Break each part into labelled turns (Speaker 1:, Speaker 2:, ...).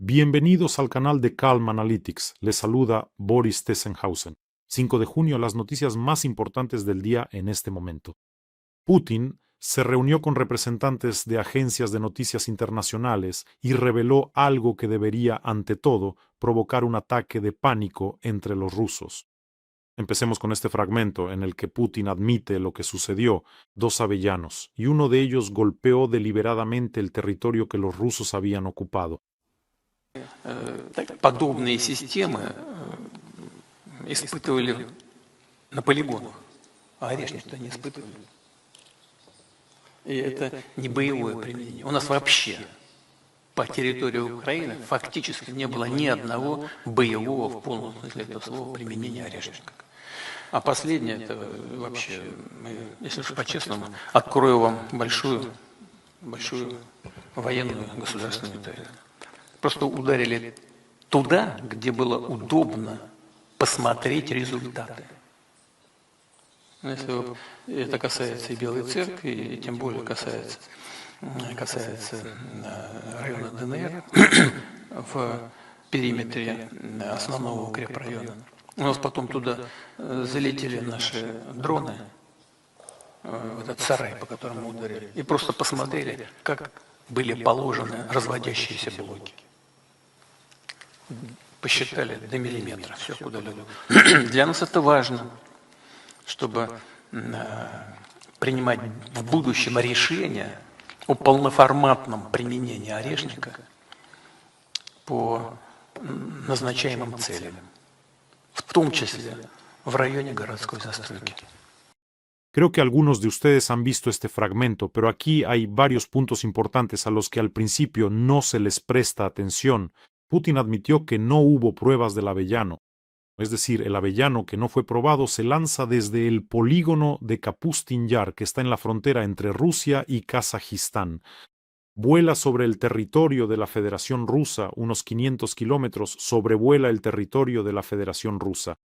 Speaker 1: Bienvenidos al canal de Calm Analytics. Les saluda Boris Tessenhausen. 5 de junio, las noticias más importantes del día en este momento. Putin se reunió con representantes de agencias de noticias internacionales y reveló algo que debería, ante todo, provocar un ataque de pánico entre los rusos. Empecemos con este fragmento en el que Putin admite lo que sucedió: dos avellanos, y uno de ellos golpeó deliberadamente el territorio que los rusos habían ocupado.
Speaker 2: Подобные системы испытывали на полигонах, а Орешник-то не испытывали. И это не боевое применение. У нас вообще по территории Украины фактически не было ни одного боевого в полном смысле этого слова применения Орешника. А последнее, это вообще, если уж по-честному, открою вам большую военную государственную тайну. Просто ударили туда, где было удобно посмотреть результаты. Если это касается и Белой Церкви, и тем более касается района ДНР в периметре основного укрепрайона. У нас потом туда залетели наши дроны, в этот сарай, по которому ударили, и просто посмотрели, как были положены разводящиеся блоки. Посчитали до миллиметра, все куда легло. Для нас это важно, чтобы принимать в будущем решения о полноформатном применении Орешника по назначаемым целям, в том числе в районе городской застройки.
Speaker 1: Creo que algunos de ustedes han visto este fragmento, pero aquí hay varios puntos importantes a los que al principio no se les presta atención. Putin admitió que no hubo pruebas del avellano. Es decir, el avellano que no fue probado se lanza desde el polígono de Kapustin Yar, que está en la frontera entre Rusia y Kazajistán. Vuela sobre el territorio de la Federación Rusa, unos 500 kilómetros, sobrevuela el territorio de la Federación Rusa.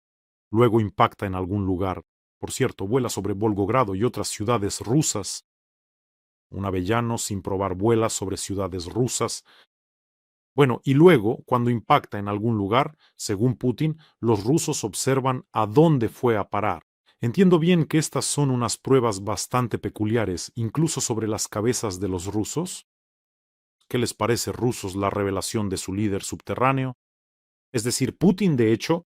Speaker 1: Luego impacta en algún lugar. Por cierto, vuela sobre Volgogrado y otras ciudades rusas. Un avellano sin probar vuela sobre ciudades rusas. Bueno, y luego, cuando impacta en algún lugar, según Putin, los rusos observan a dónde fue a parar. Entiendo bien que estas son unas pruebas bastante peculiares, incluso sobre las cabezas de los rusos. ¿Qué les parece, rusos, la revelación de su líder subterráneo? Es decir, Putin, de hecho,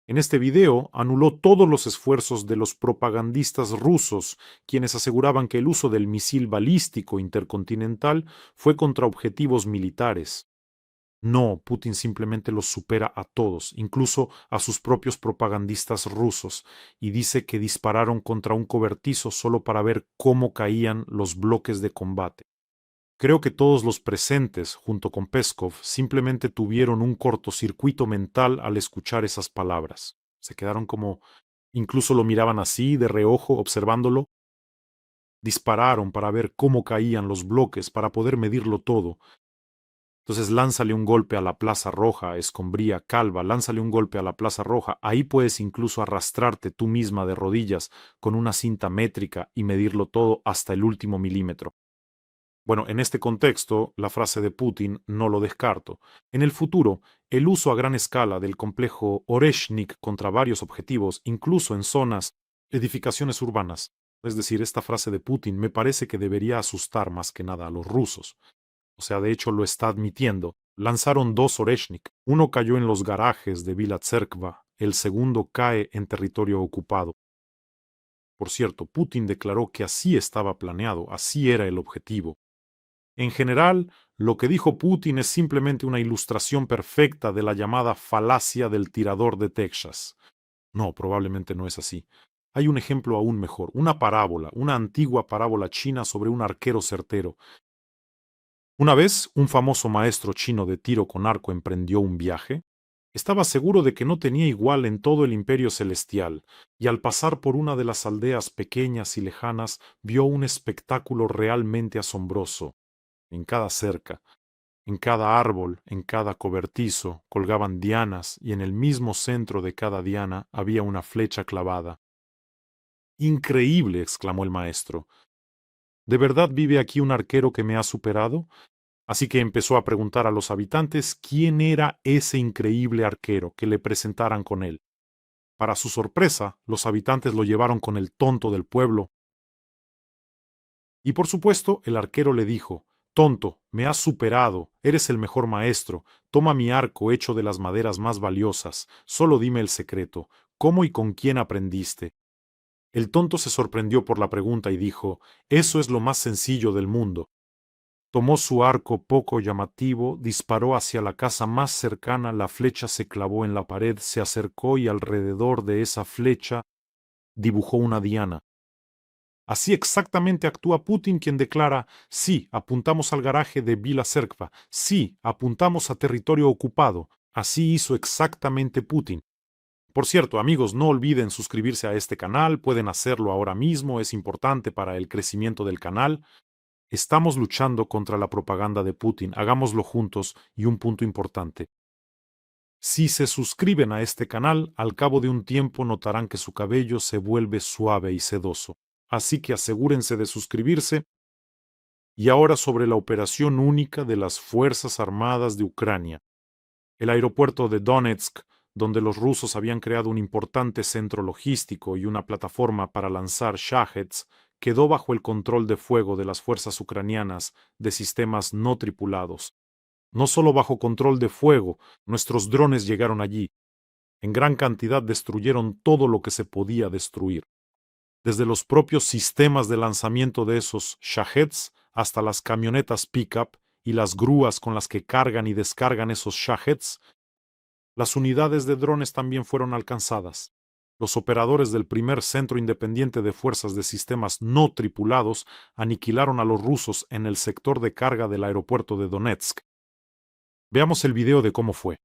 Speaker 1: en este video anuló todos los esfuerzos de los propagandistas rusos, quienes aseguraban que el uso del misil balístico intercontinental fue contra objetivos militares. No, Putin simplemente los supera a todos, incluso a sus propios propagandistas rusos, y dice que dispararon contra un cobertizo solo para ver cómo caían los bloques de combate. Creo que todos los presentes, junto con Peskov, simplemente tuvieron un cortocircuito mental al escuchar esas palabras. Se quedaron como... incluso lo miraban así, de reojo, observándolo. Dispararon para ver cómo caían los bloques, para poder medirlo todo. Entonces lánzale un golpe a la Plaza Roja, Escombría, Calva, lánzale un golpe a la Plaza Roja. Ahí puedes incluso arrastrarte tú misma de rodillas con una cinta métrica y medirlo todo hasta el último milímetro. Bueno, en este contexto, la frase de Putin no lo descarto. En el futuro, el uso a gran escala del complejo Oreshnik contra varios objetivos, incluso en zonas, edificaciones urbanas. Es decir, esta frase de Putin me parece que debería asustar más que nada a los rusos. O sea, de hecho lo está admitiendo. Lanzaron dos Oreshnik. Uno cayó en los garajes de Vila Tserkva, el segundo cae en territorio ocupado. Por cierto, Putin declaró que así estaba planeado, así era el objetivo. En general, lo que dijo Putin es simplemente una ilustración perfecta de la llamada falacia del tirador de Texas. No, probablemente no es así. Hay un ejemplo aún mejor, una parábola, una antigua parábola china sobre un arquero certero. Una vez, un famoso maestro chino de tiro con arco emprendió un viaje. Estaba seguro de que no tenía igual en todo el imperio celestial, y al pasar por una de las aldeas pequeñas y lejanas, vio un espectáculo realmente asombroso. En cada cerca, en cada árbol, en cada cobertizo, colgaban dianas, y en el mismo centro de cada diana había una flecha clavada. ¡Increíble!, exclamó el maestro. ¿De verdad vive aquí un arquero que me ha superado? Así que empezó a preguntar a los habitantes quién era ese increíble arquero, que le presentaran con él. Para su sorpresa, los habitantes lo llevaron con el tonto del pueblo. Y por supuesto, el arquero le dijo: «Tonto, me has superado, eres el mejor maestro, toma mi arco hecho de las maderas más valiosas, solo dime el secreto, ¿cómo y con quién aprendiste?». El tonto se sorprendió por la pregunta y dijo: «Eso es lo más sencillo del mundo». Tomó su arco poco llamativo, disparó hacia la casa más cercana, la flecha se clavó en la pared, se acercó y alrededor de esa flecha dibujó una diana. Así exactamente actúa Putin, quien declara: «Sí, apuntamos al garaje de Vila Cerkva. Sí, apuntamos a territorio ocupado». Así hizo exactamente Putin. Por cierto, amigos, no olviden suscribirse a este canal, pueden hacerlo ahora mismo, es importante para el crecimiento del canal. Estamos luchando contra la propaganda de Putin, hagámoslo juntos. Y un punto importante: si se suscriben a este canal, al cabo de un tiempo notarán que su cabello se vuelve suave y sedoso. Así que asegúrense de suscribirse. Y ahora sobre la operación única de las Fuerzas Armadas de Ucrania. El aeropuerto de Donetsk, donde los rusos habían creado un importante centro logístico y una plataforma para lanzar Shaheds, quedó bajo el control de fuego de las fuerzas ucranianas de sistemas no tripulados. No solo bajo control de fuego, nuestros drones llegaron allí. En gran cantidad destruyeron todo lo que se podía destruir. Desde los propios sistemas de lanzamiento de esos Shaheds hasta las camionetas pickup y las grúas con las que cargan y descargan esos Shaheds. Las unidades de drones también fueron alcanzadas. Los operadores del primer centro independiente de fuerzas de sistemas no tripulados aniquilaron a los rusos en el sector de carga del aeropuerto de Donetsk. Veamos el video de cómo fue.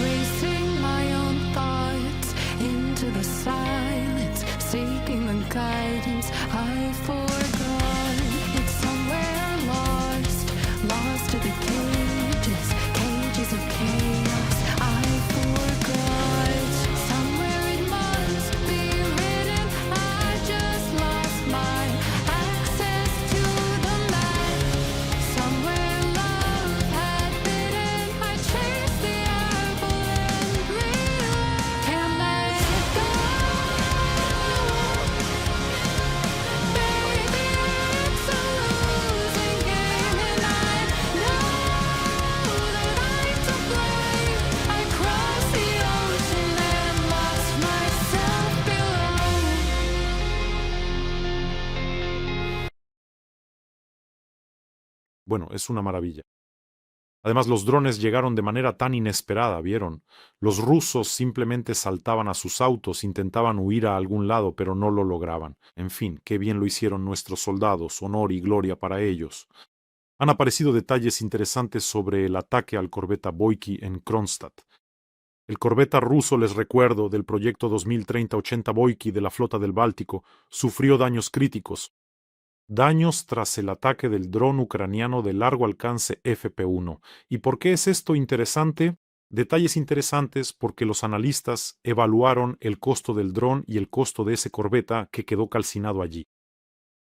Speaker 3: Racing my own thoughts into the silence, seeking the guidance I forgot. It's somewhere lost, lost to the cages, cages of chaos I forgot. Somewhere it must be written, I just lost my access to the map. Somewhere love had bitten, I chased the apple and realized can't let it go. Baby, it's a losing game, and I know that I'm to blame. I crossed the ocean and lost myself below.
Speaker 1: Bueno, es una maravilla. Además, los drones llegaron de manera tan inesperada, ¿vieron? Los rusos simplemente saltaban a sus autos, intentaban huir a algún lado, pero no lo lograban. En fin, qué bien lo hicieron nuestros soldados, honor y gloria para ellos. Han aparecido detalles interesantes sobre el ataque al corbeta Boyki en Kronstadt. El corbeta ruso, les recuerdo, del proyecto 2030-80 Boyki de la flota del Báltico, sufrió daños críticos. Daños tras el ataque del dron ucraniano de largo alcance FP-1. ¿Y por qué es esto interesante? Detalles interesantes porque los analistas evaluaron el costo del dron y el costo de ese corbeta que quedó calcinado allí.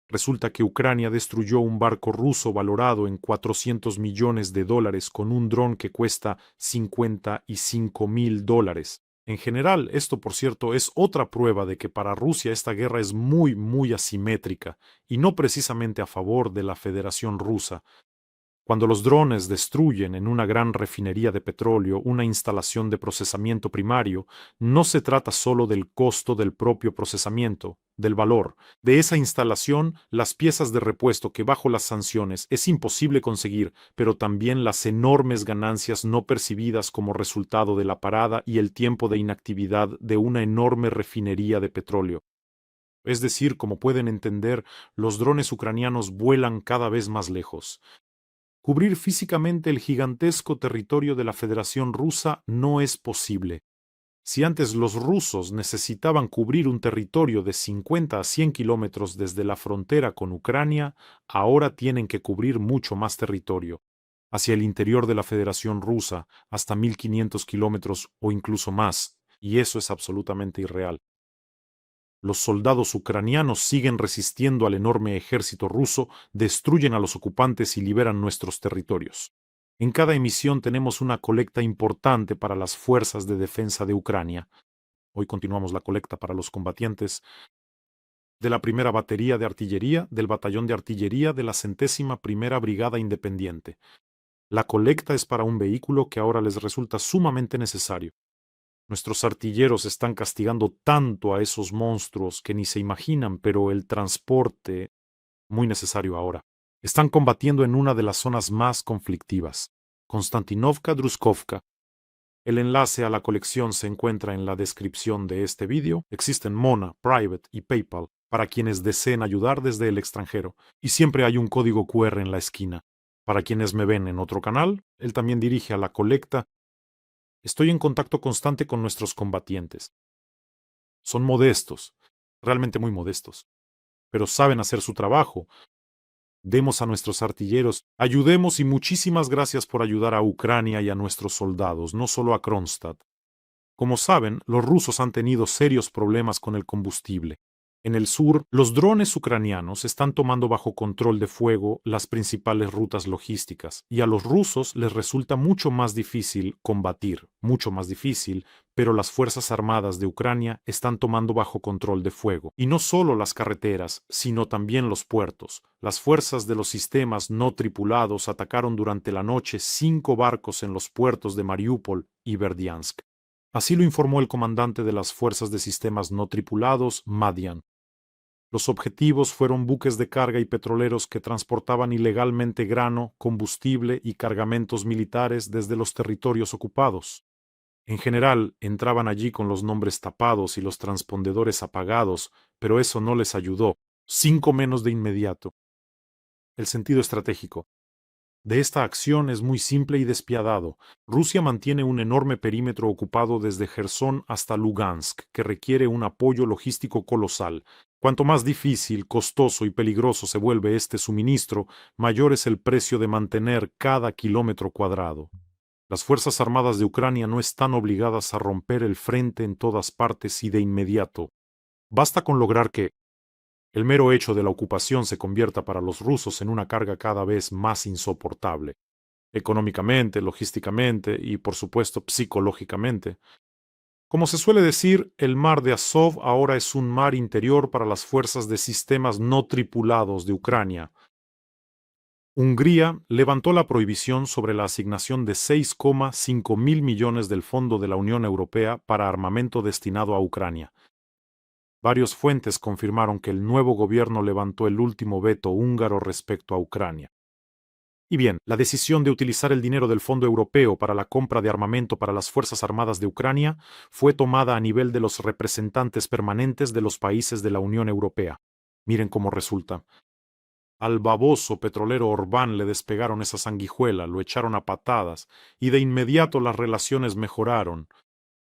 Speaker 1: Resulta que Ucrania destruyó un barco ruso valorado en $400 millones con un dron que cuesta $55,000. En general, esto, por cierto, es otra prueba de que para Rusia esta guerra es muy asimétrica y no precisamente a favor de la Federación Rusa. Cuando los drones destruyen en una gran refinería de petróleo una instalación de procesamiento primario, no se trata solo del costo del propio procesamiento, del valor de esa instalación, las piezas de repuesto que bajo las sanciones es imposible conseguir, pero también las enormes ganancias no percibidas como resultado de la parada y el tiempo de inactividad de una enorme refinería de petróleo. Es decir, como pueden entender, los drones ucranianos vuelan cada vez más lejos. Cubrir físicamente el gigantesco territorio de la Federación Rusa no es posible. Si antes los rusos necesitaban cubrir un territorio de 50 a 100 kilómetros desde la frontera con Ucrania, ahora tienen que cubrir mucho más territorio, hacia el interior de la Federación Rusa, hasta 1500 kilómetros o incluso más, y eso es absolutamente irreal. Los soldados ucranianos siguen resistiendo al enorme ejército ruso, destruyen a los ocupantes y liberan nuestros territorios. En cada emisión tenemos una colecta importante para las fuerzas de defensa de Ucrania. Hoy continuamos la colecta para los combatientes de la primera batería de artillería del batallón de artillería de la 101ª Brigada Independiente. La colecta es para un vehículo que ahora les resulta sumamente necesario. Nuestros artilleros están castigando tanto a esos monstruos que ni se imaginan, pero el transporte, muy necesario ahora. Están combatiendo en una de las zonas más conflictivas, Konstantinovka-Druskovka. El enlace a la colección se encuentra en la descripción de este vídeo. Existen Mona, Private y PayPal para quienes deseen ayudar desde el extranjero, y siempre hay un código QR en la esquina. Para quienes me ven en otro canal, él también dirige a la colecta. Estoy en contacto constante con nuestros combatientes. Son modestos, realmente muy modestos, pero saben hacer su trabajo. Demos a nuestros artilleros, ayudemos y muchísimas gracias por ayudar a Ucrania y a nuestros soldados, no solo a Kronstadt. Como saben, los rusos han tenido serios problemas con el combustible. En el sur, los drones ucranianos están tomando bajo control de fuego las principales rutas logísticas, y a los rusos les resulta mucho más difícil combatir, mucho más difícil, pero las Fuerzas Armadas de Ucrania están tomando bajo control de fuego. Y no solo las carreteras, sino también los puertos. Las fuerzas de los sistemas no tripulados atacaron durante la noche 5 barcos en los puertos de Mariupol y Berdiansk. Así lo informó el comandante de las fuerzas de sistemas no tripulados, Madian. Los objetivos fueron buques de carga y petroleros que transportaban ilegalmente grano, combustible y cargamentos militares desde los territorios ocupados. En general, entraban allí con los nombres tapados y los transpondedores apagados, pero eso no les ayudó. 5 menos de inmediato. El sentido estratégico de esta acción es muy simple y despiadado. Rusia mantiene un enorme perímetro ocupado desde Jersón hasta Lugansk, que requiere un apoyo logístico colosal. Cuanto más difícil, costoso y peligroso se vuelve este suministro, mayor es el precio de mantener cada kilómetro cuadrado. Las Fuerzas Armadas de Ucrania no están obligadas a romper el frente en todas partes y de inmediato. Basta con lograr que el mero hecho de la ocupación se convierta para los rusos en una carga cada vez más insoportable, económicamente, logísticamente y, por supuesto, psicológicamente. Como se suele decir, el mar de Azov ahora es un mar interior para las fuerzas de sistemas no tripulados de Ucrania. Hungría levantó la prohibición sobre la asignación de 6,5 mil millones del Fondo de la Unión Europea para armamento destinado a Ucrania. Varias fuentes confirmaron que el nuevo gobierno levantó el último veto húngaro respecto a Ucrania. Y bien, la decisión de utilizar el dinero del Fondo Europeo para la compra de armamento para las Fuerzas Armadas de Ucrania fue tomada a nivel de los representantes permanentes de los países de la Unión Europea. Miren cómo resulta. Al baboso petrolero Orbán le despegaron esa sanguijuela, lo echaron a patadas, y de inmediato las relaciones mejoraron.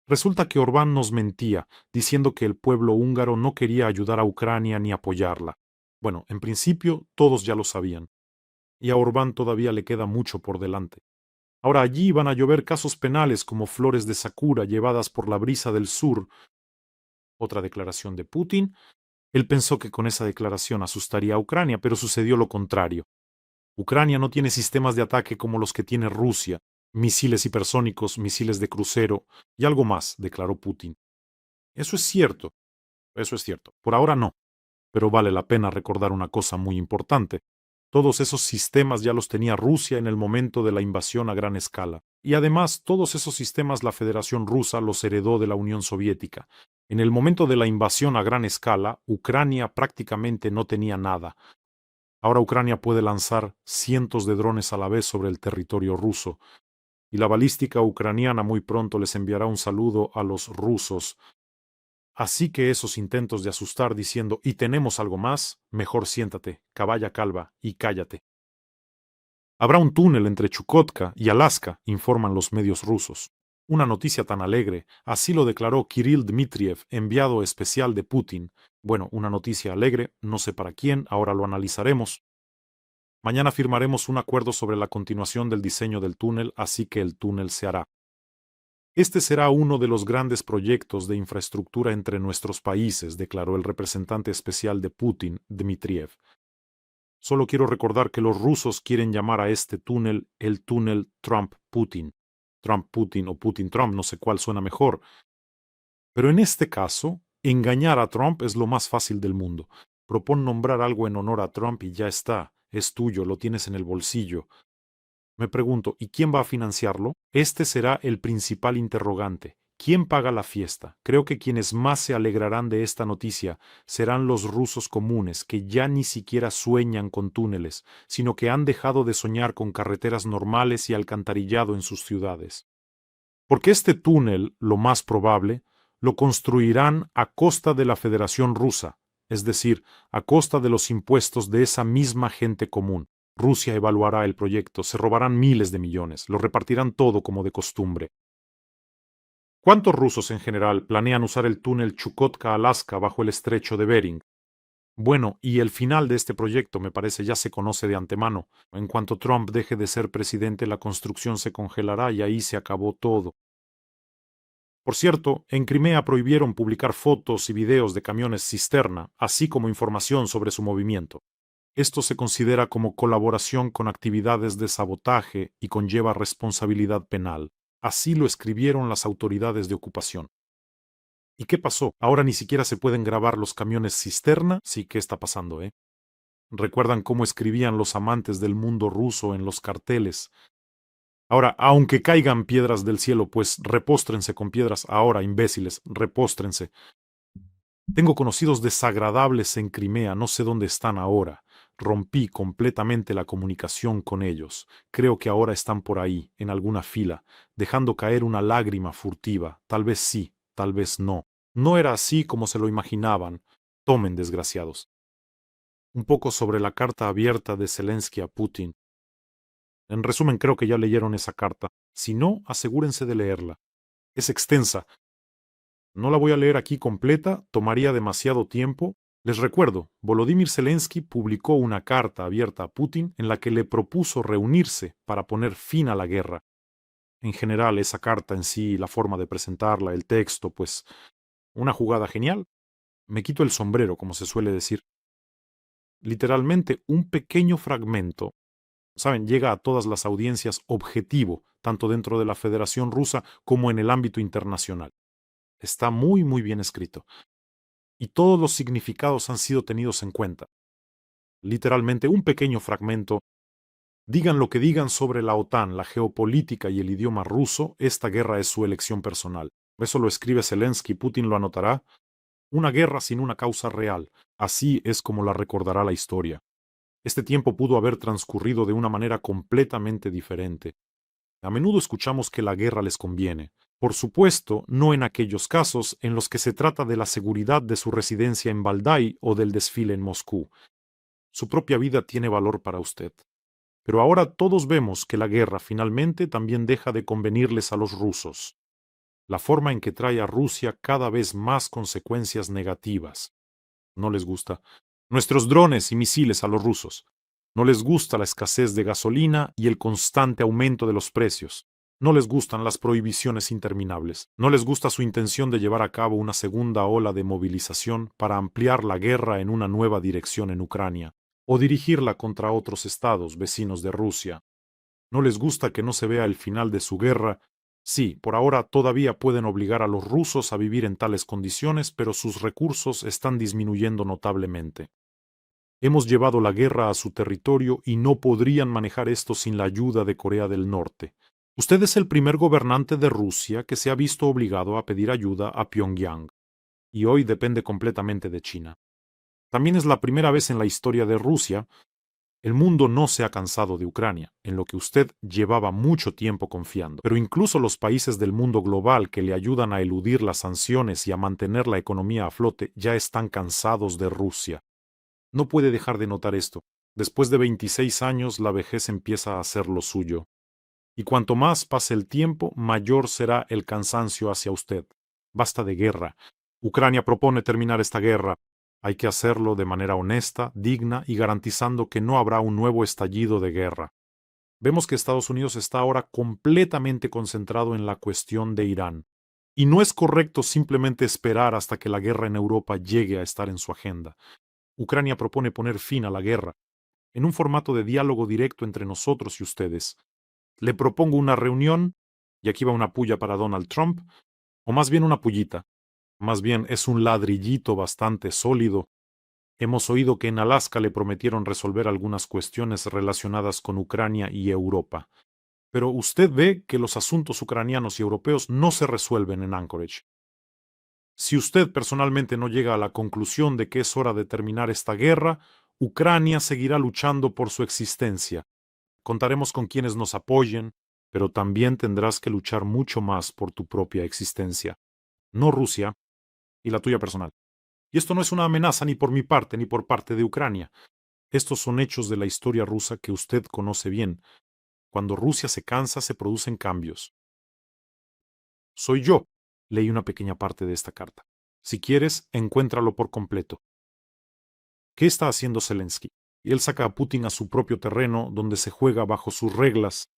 Speaker 1: Resulta que Orbán nos mentía, diciendo que el pueblo húngaro no quería ayudar a Ucrania ni apoyarla. Bueno, en principio todos ya lo sabían. Y a Orbán todavía le queda mucho por delante. Ahora allí van a llover casos penales como flores de sakura llevadas por la brisa del sur. Otra declaración de Putin. Él pensó que con esa declaración asustaría a Ucrania, pero sucedió lo contrario. Ucrania no tiene sistemas de ataque como los que tiene Rusia, misiles hipersónicos, misiles de crucero y algo más, declaró Putin. Eso es cierto. Por ahora no. Pero vale la pena recordar una cosa muy importante. Todos esos sistemas ya los tenía Rusia en el momento de la invasión a gran escala. Y además, todos esos sistemas la Federación Rusa los heredó de la Unión Soviética. En el momento de la invasión a gran escala, Ucrania prácticamente no tenía nada. Ahora Ucrania puede lanzar cientos de drones a la vez sobre el territorio ruso. Y la balística ucraniana muy pronto les enviará un saludo a los rusos. Así que esos intentos de asustar diciendo «y tenemos algo más», mejor siéntate, caballa calva, y cállate. Habrá un túnel entre Chukotka y Alaska, informan los medios rusos. Una noticia tan alegre, así lo declaró Kirill Dmitriev, enviado especial de Putin. Bueno, una noticia alegre, no sé para quién, ahora lo analizaremos. Mañana firmaremos un acuerdo sobre la continuación del diseño del túnel, así que el túnel se hará. Este será uno de los grandes proyectos de infraestructura entre nuestros países, declaró el representante especial de Putin, Dmitriev. Solo quiero recordar que los rusos quieren llamar a este túnel el túnel Trump-Putin. Trump-Putin o Putin-Trump, no sé cuál suena mejor. Pero en este caso, engañar a Trump es lo más fácil del mundo. Propon nombrar algo en honor a Trump y ya está. Es tuyo, lo tienes en el bolsillo. Me pregunto, ¿y quién va a financiarlo? Este será el principal interrogante. ¿Quién paga la fiesta? Creo que quienes más se alegrarán de esta noticia serán los rusos comunes, que ya ni siquiera sueñan con túneles, sino que han dejado de soñar con carreteras normales y alcantarillado en sus ciudades. Porque este túnel, lo más probable, lo construirán a costa de la Federación Rusa, es decir, a costa de los impuestos de esa misma gente común. Rusia evaluará el proyecto, se robarán miles de millones, lo repartirán todo como de costumbre. ¿Cuántos rusos en general planean usar el túnel Chukotka-Alaska bajo el estrecho de Bering? Bueno, y el final de este proyecto me parece ya se conoce de antemano. En cuanto Trump deje de ser presidente, la construcción se congelará y ahí se acabó todo. Por cierto, en Crimea prohibieron publicar fotos y videos de camiones cisterna, así como información sobre su movimiento. Esto se considera como colaboración con actividades de sabotaje y conlleva responsabilidad penal. Así lo escribieron las autoridades de ocupación. ¿Y qué pasó? Ahora ni siquiera se pueden grabar los camiones cisterna. Sí, ¿qué está pasando, ¿Recuerdan cómo escribían los amantes del mundo ruso en los carteles? Ahora, aunque caigan piedras del cielo, pues repóstrense con piedras ahora, imbéciles, repóstrense. Tengo conocidos desagradables en Crimea, no sé dónde están ahora. Rompí completamente la comunicación con ellos. Creo que ahora están por ahí, en alguna fila, dejando caer una lágrima furtiva. Tal vez sí, tal vez no. No era así como se lo imaginaban. Tomen, desgraciados. Un poco sobre la carta abierta de Zelensky a Putin. En resumen, creo que ya leyeron esa carta. Si no, asegúrense de leerla. Es extensa. No la voy a leer aquí completa, tomaría demasiado tiempo. Les recuerdo, Volodymyr Zelensky publicó una carta abierta a Putin en la que le propuso reunirse para poner fin a la guerra. En general, esa carta en sí, la forma de presentarla, el texto, pues, una jugada genial. Me quito el sombrero, como se suele decir. Literalmente, un pequeño fragmento, saben, llega a todas las audiencias objetivo, tanto dentro de la Federación Rusa como en el ámbito internacional. Está muy, muy bien escrito. Y todos los significados han sido tenidos en cuenta. Literalmente, un pequeño fragmento. Digan lo que digan sobre la OTAN, la geopolítica y el idioma ruso, esta guerra es su elección personal. Eso lo escribe Zelensky, Putin lo anotará. Una guerra sin una causa real. Así es como la recordará la historia. Este tiempo pudo haber transcurrido de una manera completamente diferente. A menudo escuchamos que la guerra les conviene. Por supuesto, no en aquellos casos en los que se trata de la seguridad de su residencia en Valdai o del desfile en Moscú. Su propia vida tiene valor para usted. Pero ahora todos vemos que la guerra finalmente también deja de convenirles a los rusos. La forma en que trae a Rusia cada vez más consecuencias negativas. No les gusta nuestros drones y misiles a los rusos. No les gusta la escasez de gasolina y el constante aumento de los precios. No les gustan las prohibiciones interminables. No les gusta su intención de llevar a cabo una segunda ola de movilización para ampliar la guerra en una nueva dirección en Ucrania, o dirigirla contra otros estados vecinos de Rusia. No les gusta que no se vea el final de su guerra. Sí, por ahora todavía pueden obligar a los rusos a vivir en tales condiciones, pero sus recursos están disminuyendo notablemente. Hemos llevado la guerra a su territorio y no podrían manejar esto sin la ayuda de Corea del Norte. Usted es el primer gobernante de Rusia que se ha visto obligado a pedir ayuda a Pyongyang, y hoy depende completamente de China. También es la primera vez en la historia de Rusia. El mundo no se ha cansado de Ucrania, en lo que usted llevaba mucho tiempo confiando. Pero incluso los países del mundo global que le ayudan a eludir las sanciones y a mantener la economía a flote ya están cansados de Rusia. No puede dejar de notar esto. Después de 26 años, la vejez empieza a hacer lo suyo. Y cuanto más pase el tiempo, mayor será el cansancio hacia usted. Basta de guerra. Ucrania propone terminar esta guerra. Hay que hacerlo de manera honesta, digna y garantizando que no habrá un nuevo estallido de guerra. Vemos que Estados Unidos está ahora completamente concentrado en la cuestión de Irán. Y no es correcto simplemente esperar hasta que la guerra en Europa llegue a estar en su agenda. Ucrania propone poner fin a la guerra, en un formato de diálogo directo entre nosotros y ustedes. Le propongo una reunión, y aquí va una puya para Donald Trump, o más bien una pullita. Más bien es un ladrillito bastante sólido. Hemos oído que en Alaska le prometieron resolver algunas cuestiones relacionadas con Ucrania y Europa. Pero usted ve que los asuntos ucranianos y europeos no se resuelven en Anchorage. Si usted personalmente no llega a la conclusión de que es hora de terminar esta guerra, Ucrania seguirá luchando por su existencia. Contaremos con quienes nos apoyen, pero también tendrás que luchar mucho más por tu propia existencia. No Rusia, y la tuya personal. Y esto no es una amenaza ni por mi parte ni por parte de Ucrania. Estos son hechos de la historia rusa que usted conoce bien. Cuando Rusia se cansa, se producen cambios. Soy yo. Leí una pequeña parte de esta carta. Si quieres, encuéntralo por completo. ¿Qué está haciendo Zelensky? Y él saca a Putin a su propio terreno, donde se juega bajo sus reglas.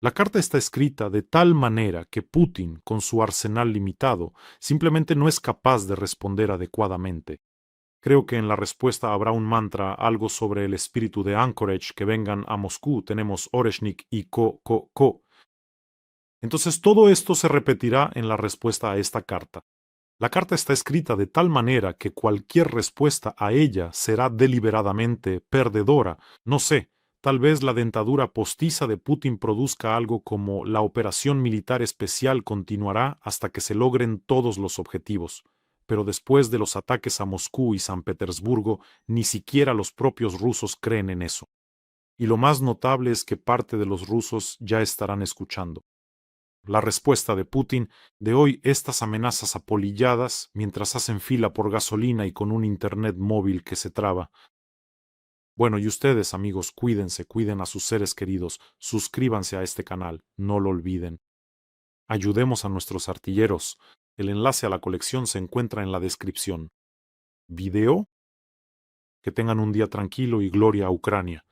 Speaker 1: La carta está escrita de tal manera que Putin, con su arsenal limitado, simplemente no es capaz de responder adecuadamente. Creo que en la respuesta habrá un mantra, algo sobre el espíritu de Anchorage, que vengan a Moscú, tenemos Oreshnik y Ko. Entonces todo esto se repetirá en la respuesta a esta carta. La carta está escrita de tal manera que cualquier respuesta a ella será deliberadamente perdedora. No sé, tal vez la dentadura postiza de Putin produzca algo como la operación militar especial continuará hasta que se logren todos los objetivos. Pero después de los ataques a Moscú y San Petersburgo, ni siquiera los propios rusos creen en eso. Y lo más notable es que parte de los rusos ya estarán escuchando. La respuesta de Putin de hoy, estas amenazas apolilladas mientras hacen fila por gasolina y con un internet móvil que se traba. Bueno, y ustedes, amigos, cuídense, cuiden a sus seres queridos, suscríbanse a este canal, no lo olviden. Ayudemos a nuestros artilleros. El enlace a la colección se encuentra en la descripción. ¿Video? Que tengan un día tranquilo y gloria a Ucrania.